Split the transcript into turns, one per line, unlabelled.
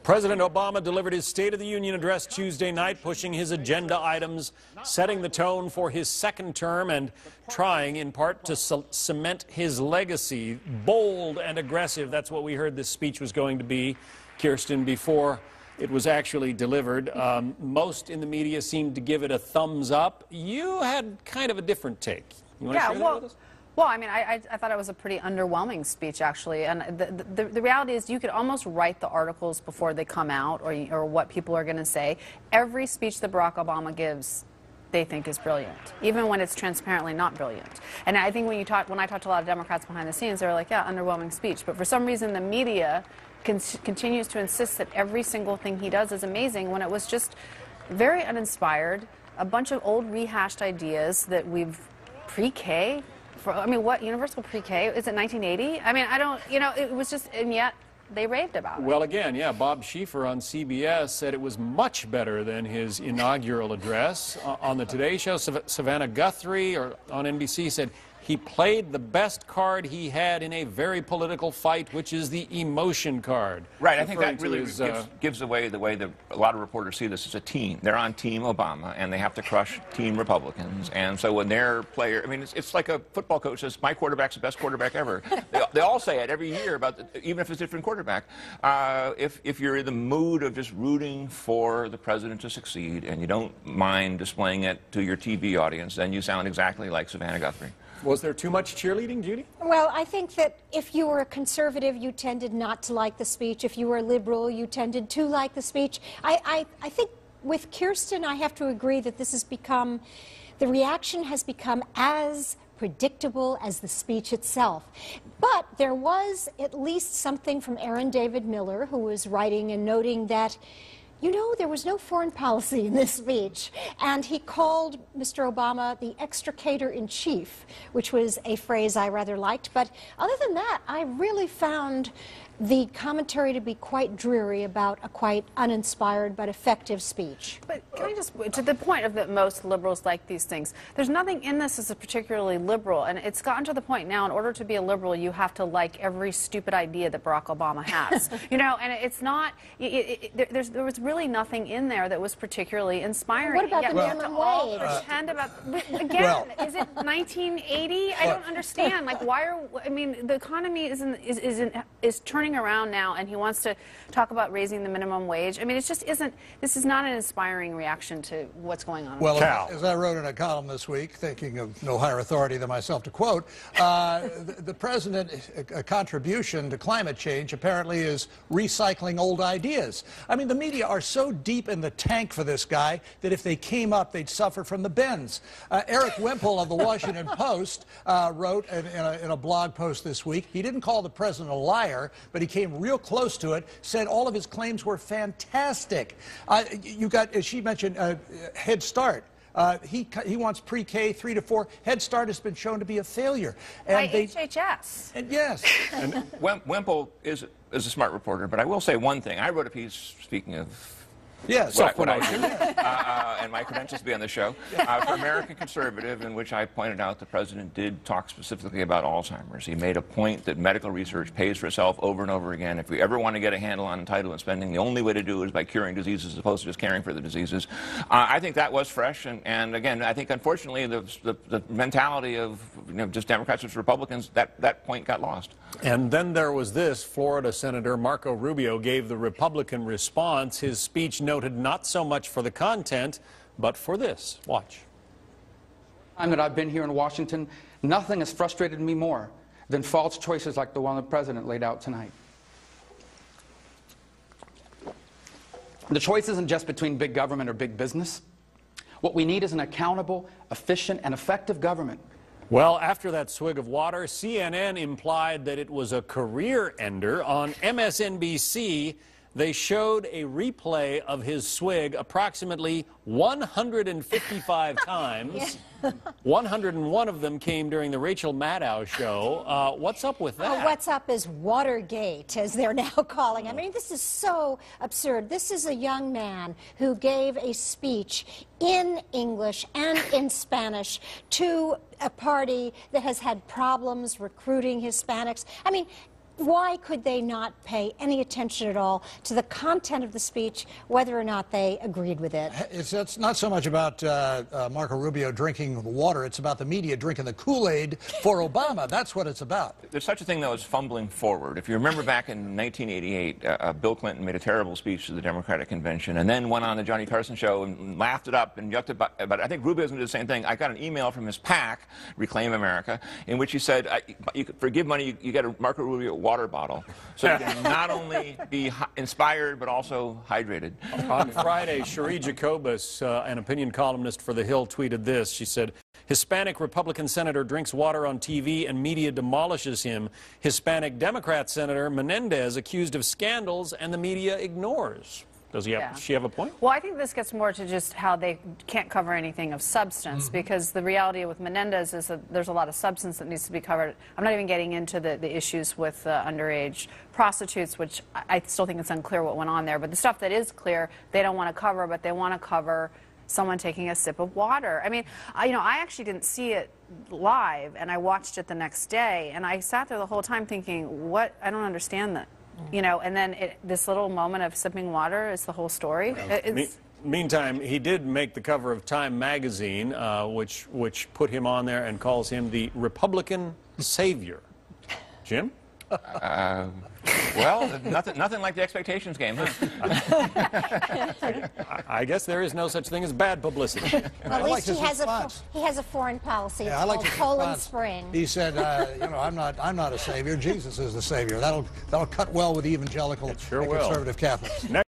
President Obama delivered his State of the Union address Tuesday night, pushing his agenda items, setting the tone for his second term, and trying, in part, to cement his legacy. Bold and aggressive, that's what we heard this speech was going to be, Kirsten, before it was actually delivered. Most in the media seemed to give it a thumbs up. You had kind of a different take. You want to share that with us?
Well, I mean, I thought it was a pretty underwhelming speech, actually. And the reality is you could almost write the articles before they come out or what people are going to say. Every speech that Barack Obama gives, they think is brilliant, even when it's transparently not brilliant. And I think when I talked to a lot of Democrats behind the scenes, they were like, yeah, underwhelming speech. But for some reason, the media continues to insist that every single thing he does is amazing when it was just very uninspired, a bunch of old rehashed ideas that we've pre-K. I mean, what, universal pre-K? Is it 1980? I mean, I don't, you know, it was just, and yet they raved about it.
Well, again, yeah, Bob Schieffer on CBS said it was much better than his inaugural address. On the Today Show, Savannah Guthrie on NBC said he played the best card he had in a very political fight, which is the emotion card.
Right, I think that really gives away the way that a lot of reporters see this as a team. They're on Team Obama, and they have to crush Team Republicans. And so when their player, I mean, it's like a football coach says, my quarterback's the best quarterback ever. They all say it every year, even if it's a different quarterback. If you're in the mood of just rooting for the president to succeed, and you don't mind displaying it to your TV audience, then you sound exactly like Savannah Guthrie.
Was there too much cheerleading, Judy?
Well, I think that if you were a conservative, you tended not to like the speech. If you were a liberal, you tended to like the speech. I think with Kirsten, I have to agree that this has become, the reaction has become as predictable as the speech itself. But there was at least something from Aaron David Miller, who was writing and noting that, you know, there was no foreign policy in this speech. And he called Mr. Obama the extricator-in-chief, which was a phrase I rather liked. But other than that, I really found the commentary to be quite dreary about a quite uninspired but effective speech.
But can I just, to the point of that most liberals like these things, there's nothing in this that's particularly liberal, and it's gotten to the point now, in order to be a liberal, you have to like every stupid idea that Barack Obama has. You know, and it's not, there was really nothing in there that was particularly inspiring.
What about the minimum wage?
Pretend about, again, is it 1980? I don't understand. Like, why are, I mean, the economy is turning around now, and he wants to talk about raising the minimum wage. I mean, it just isn't, this is not an inspiring reaction to what's going on.
Well, as I wrote in a column this week, thinking of no higher authority than myself to quote, the president's contribution to climate change apparently is recycling old ideas. I mean, the media are so deep in the tank for this guy that if they came up, they'd suffer from the bends. Eric Wemple of the Washington Post wrote in a blog post this week, he didn't call the president a liar, but he came real close to it, said all of his claims were fantastic. You got, as she mentioned, Head Start. He wants pre-K 3 to 4. Head Start has been shown to be a failure.
And by HHS.
And yes.
And Wemple is a smart reporter, but I will say one thing. I wrote a piece, speaking of
yes,
what I do, and my credentials to be on the show, for American Conservative, in which I pointed out the president did talk specifically about Alzheimer's. He made a point that medical research pays for itself over and over again. If we ever want to get a handle on entitlement spending, the only way to do it is by curing diseases as opposed to just caring for the diseases. I think that was fresh, and again, I think unfortunately the mentality of just Democrats versus Republicans, that point got lost.
And then there was this. Florida Senator Marco Rubio gave the Republican response. His speech noted not so much for the content, but for this. Watch.
Time that I've been here in Washington, nothing has frustrated me more than false choices like the one the president laid out tonight. The choice isn't just between big government or big business. What we need is an accountable, efficient, and effective government.
Well, after that swig of water, CNN implied that it was a career ender. On MSNBC, they showed a replay of his swig approximately 155 times. 101 of them came during the Rachel Maddow show. What's up with that?
What's up is Watergate, as they're now calling. I mean, this is so absurd. This is a young man who gave a speech in English and in Spanish to a party that has had problems recruiting Hispanics. I mean, why could they not pay any attention at all to the content of the speech, whether or not they agreed with it?
It's not so much about Marco Rubio drinking the water. It's about the media drinking the Kool-Aid for Obama. That's what it's about.
There's such a thing, though, as fumbling forward. If you remember back in 1988, Bill Clinton made a terrible speech to the Democratic Convention and then went on the Johnny Carson show and laughed it up and yucked it. But I think Rubio's going to do the same thing. I got an email from his PAC, Reclaim America, in which he said, for give money, you get a Marco Rubio water bottle, so you can not only be inspired but also hydrated.
On Friday, Cherie Jacobus, an opinion columnist for The Hill, tweeted this. She said, Hispanic Republican senator drinks water on TV and media demolishes him. Hispanic Democrat Senator Menendez accused of scandals and the media ignores. Does she have a point?
Well, I think this gets more to just how they can't cover anything of substance, because the reality with Menendez is that there's a lot of substance that needs to be covered. I'm not even getting into the issues with underage prostitutes, which I still think it's unclear what went on there. But the stuff that is clear, they don't want to cover, but they want to cover someone taking a sip of water. I mean, I actually didn't see it live, and I watched it the next day, and I sat there the whole time thinking, what? I don't understand that. You know, and then this little moment of sipping water is the whole story.
Meantime, he did make the cover of Time magazine, which put him on there and calls him the Republican savior. Jim?
Well, nothing like the expectations game.
I guess there is no such thing as bad publicity.
Well, at least he has a foreign policy. It's called Poland Spring.
He said, you know, I'm not a savior. Jesus is the savior. That'll cut well with evangelical and conservative Catholics.